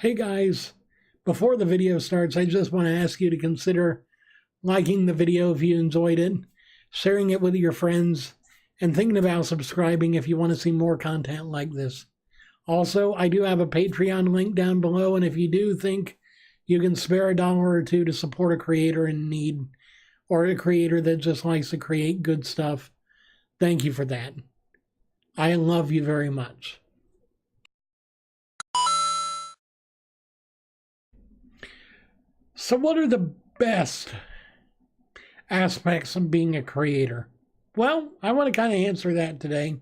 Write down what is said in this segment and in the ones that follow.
Hey guys, before the video starts, I just want to ask you to consider liking the video if you enjoyed it, sharing it with your friends, and thinking about subscribing if you want to see more content like this. Also, I do have a Patreon link down below, and if you do think you can spare $1 or $2 to support a creator in need, or a creator that just likes to create good stuff, thank you for that. I love you very much. So what are the best aspects of being a creator? Well, I want to kind of answer that today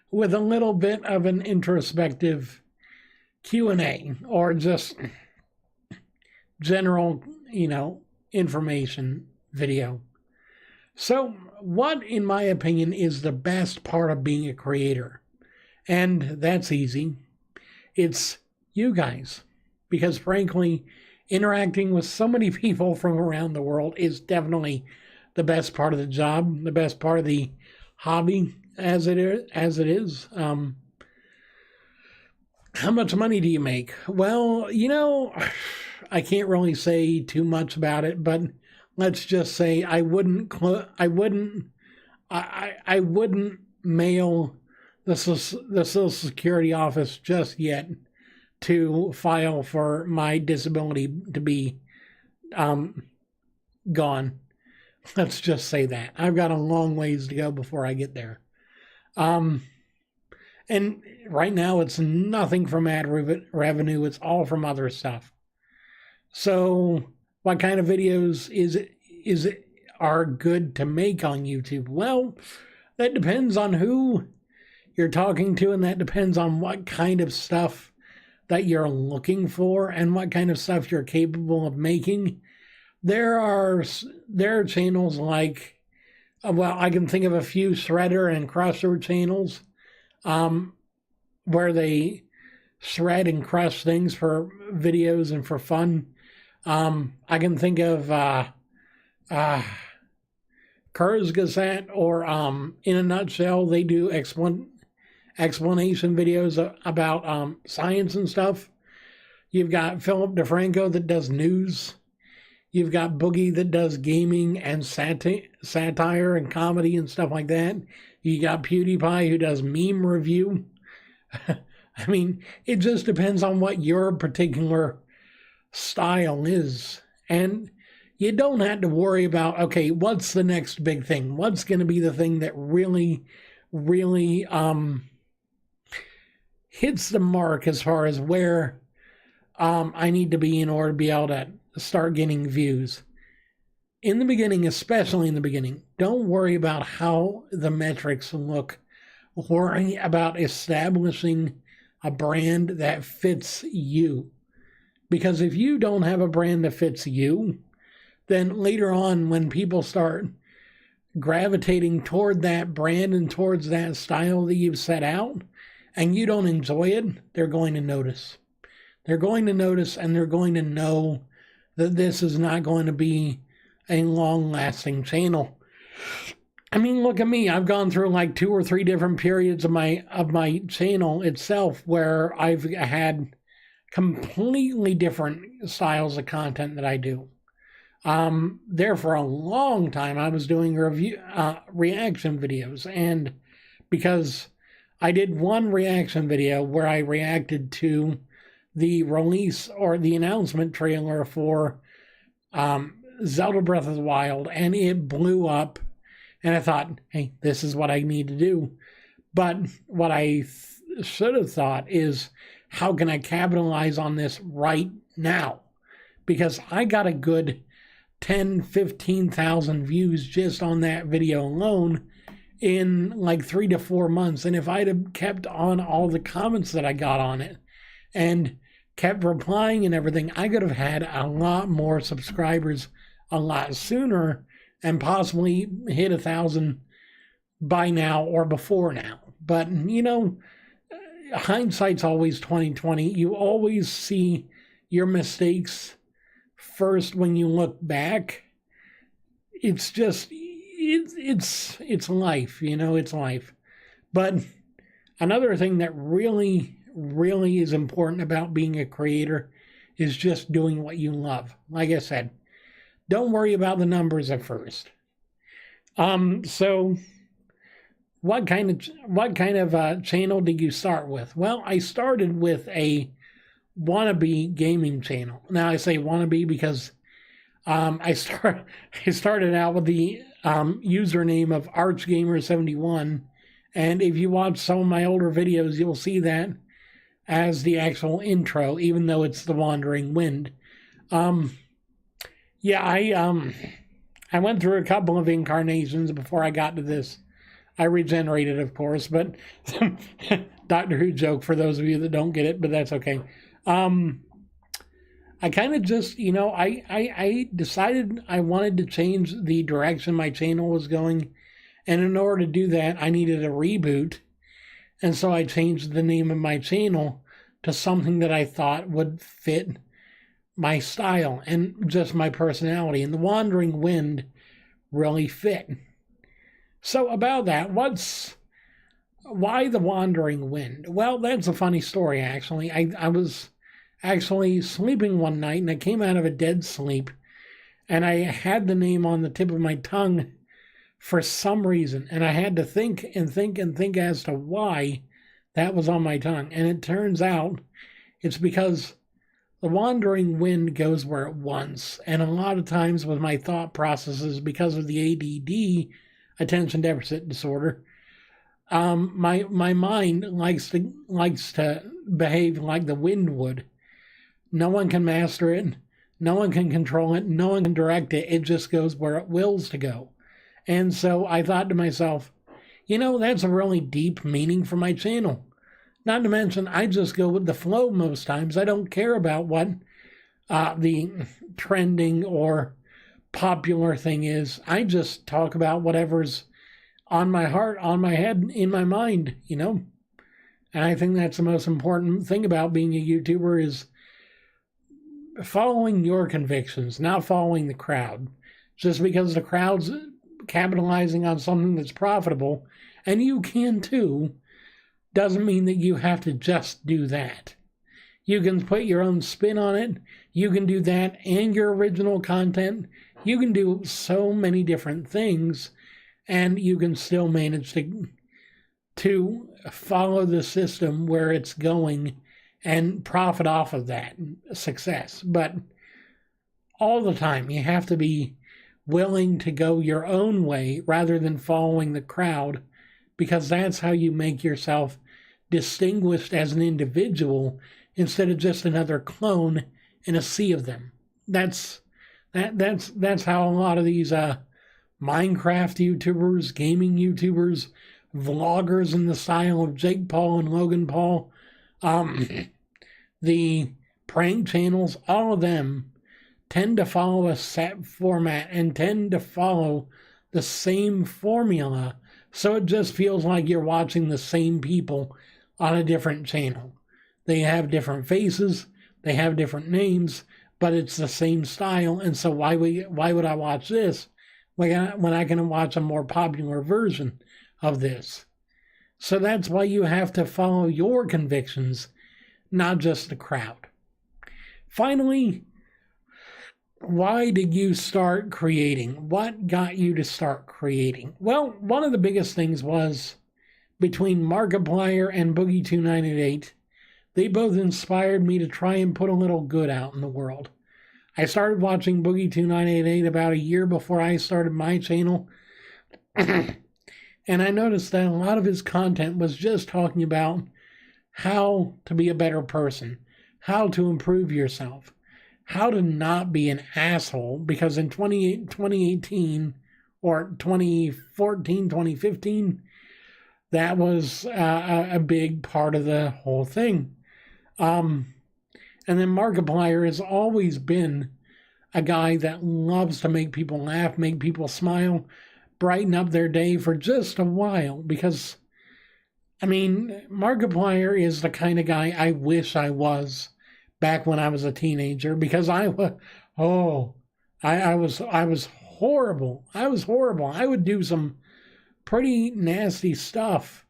with a little bit of an introspective Q&A, or just general, information video. So what, in my opinion, is the best part of being a creator? And that's easy. It's you guys. Because frankly, interacting with so many people from around the world is definitely the best part of the job, the best part of the hobby as it is. How much money do you make? Well, I can't really say too much about it, but let's just say I wouldn't mail the Social Security office just yet to file for my disability to be gone. Let's just say that. I've got a long ways to go before I get there. And right now it's nothing from ad revenue. It's all from other stuff. So what kind of videos are good to make on YouTube? Well, that depends on who you're talking to, and that depends on what kind of stuff that you're looking for and what kind of stuff you're capable of making. There are channels like, well, I can think of a few Shredder and Crusher channels where they shred and crush things for videos and for fun. I can think of Kurzgesagt, or In a Nutshell, they do explanation videos about science and stuff. You've got Philip DeFranco that does news. You've got Boogie that does gaming and satire and comedy and stuff like that. You got PewDiePie who does meme review. I mean, it just depends on what your particular style is. And you don't have to worry about, okay, what's the next big thing? What's going to be the thing that really hits the mark as far as where I need to be in order to be able to start getting views. In the beginning, especially in the beginning, don't worry about how the metrics look. Worry about establishing a brand that fits you. Because if you don't have a brand that fits you, then later on when people start gravitating toward that brand and towards that style that you've set out, and you don't enjoy it, they're going to notice. They're going to notice, and they're going to know that this is not going to be a long-lasting channel. I mean, look at me. I've gone through like 2 or 3 different periods of my channel itself where I've had completely different styles of content that I do. There for a long time, I was doing reaction videos, and because I did one reaction video where I reacted to the release or the announcement trailer for Zelda Breath of the Wild, and it blew up, and I thought, hey, this is what I need to do. But what I should have thought is, how can I capitalize on this right now? Because I got a good 10,000-15,000 views just on that video alone in like 3 to 4 months. And if I'd have kept on all the comments that I got on it and kept replying and everything, I could have had a lot more subscribers a lot sooner and possibly hit 1,000 by now or before now. But, hindsight's always 20/20. You always see your mistakes first when you look back. It's just, it's life, it's life. But another thing that really really is important about being a creator is just doing what you love. Like I said, don't worry about the numbers at first. So what kind of channel did you start with? Well, I started with a wannabe gaming channel. Now I say wannabe because I started out with the username of ArchGamer71, and if you watch some of my older videos, you'll see that as the actual intro, even though it's the Wandering Wind. Yeah, I went through a couple of incarnations before I got to this. I regenerated, of course, but Doctor Who joke for those of you that don't get it, but that's okay. I kind of just, I decided I wanted to change the direction my channel was going. And in order to do that, I needed a reboot. And so I changed the name of my channel to something that I thought would fit my style and just my personality. And the Wandering Wind really fit. So about that, why the Wandering Wind? Well, that's a funny story, actually. I was actually sleeping one night, and I came out of a dead sleep, and I had the name on the tip of my tongue for some reason, and I had to think and think and think as to why that was on my tongue. And it turns out it's because the Wandering Wind goes where it wants, and a lot of times with my thought processes, because of the ADD, attention deficit disorder, my mind likes to behave like the wind would. No one can master it. No one can control it. No one can direct it. It just goes where it wills to go. And so I thought to myself, that's a really deep meaning for my channel. Not to mention, I just go with the flow most times. I don't care about what the trending or popular thing is. I just talk about whatever's on my heart, on my head, in my mind, And I think that's the most important thing about being a YouTuber is following your convictions, not following the crowd. Just because the crowd's capitalizing on something that's profitable, and you can too, doesn't mean that you have to just do that. You can put your own spin on it. You can do that and your original content. You can do so many different things, and you can still manage to follow the system where it's going and profit off of that success. But all the time, you have to be willing to go your own way rather than following the crowd, because that's how you make yourself distinguished as an individual instead of just another clone in a sea of them. That's how a lot of these Minecraft YouTubers, gaming YouTubers, vloggers in the style of Jake Paul and Logan Paul, the prank channels, all of them tend to follow a set format and tend to follow the same formula. So it just feels like you're watching the same people on a different channel. They have different faces, they have different names, but it's the same style. And so why would I watch this when I can watch a more popular version of this? So that's why you have to follow your convictions, not just the crowd. Finally, why did you start creating? What got you to start creating? Well, one of the biggest things was between Markiplier and Boogie2988, they both inspired me to try and put a little good out in the world. I started watching Boogie2988 about a year before I started my channel, and I noticed that a lot of his content was just talking about how to be a better person, how to improve yourself, how to not be an asshole, because in 2018 or 2014, 2015, that was a big part of the whole thing. And then Markiplier has always been a guy that loves to make people laugh, make people smile, brighten up their day for just a while. Because, Markiplier is the kind of guy I wish I was back when I was a teenager. Because I was horrible. I was horrible. I would do some pretty nasty stuff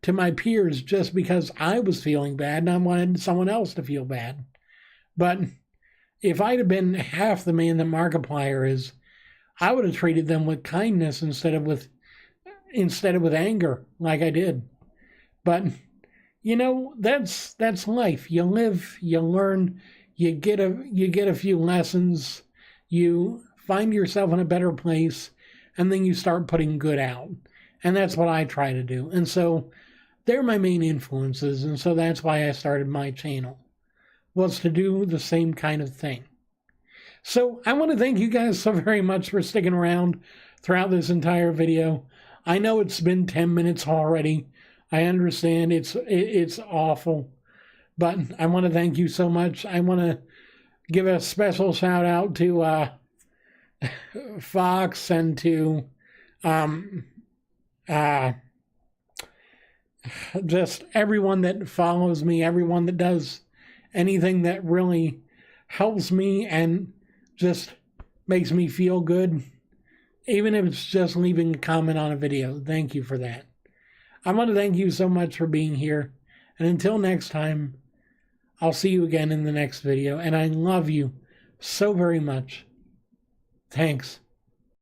to my peers just because I was feeling bad and I wanted someone else to feel bad. But if I'd have been half the man that Markiplier is, I would have treated them with kindness instead of with anger like I did. But you know, that's life. You live, you learn, you get a few lessons, you find yourself in a better place, and then you start putting good out. And that's what I try to do. And so they're my main influences, and so that's why I started my channel, was to do the same kind of thing. So I want to thank you guys so very much for sticking around throughout this entire video. I know it's been 10 minutes already. I understand it's awful, but I want to thank you so much. I want to give a special shout out to Fox and to just everyone that follows me, everyone that does anything that really helps me and just makes me feel good, even if it's just leaving a comment on a video. Thank you for that. I want to thank you so much for being here. And until next time, I'll see you again in the next video. And I love you so very much. Thanks.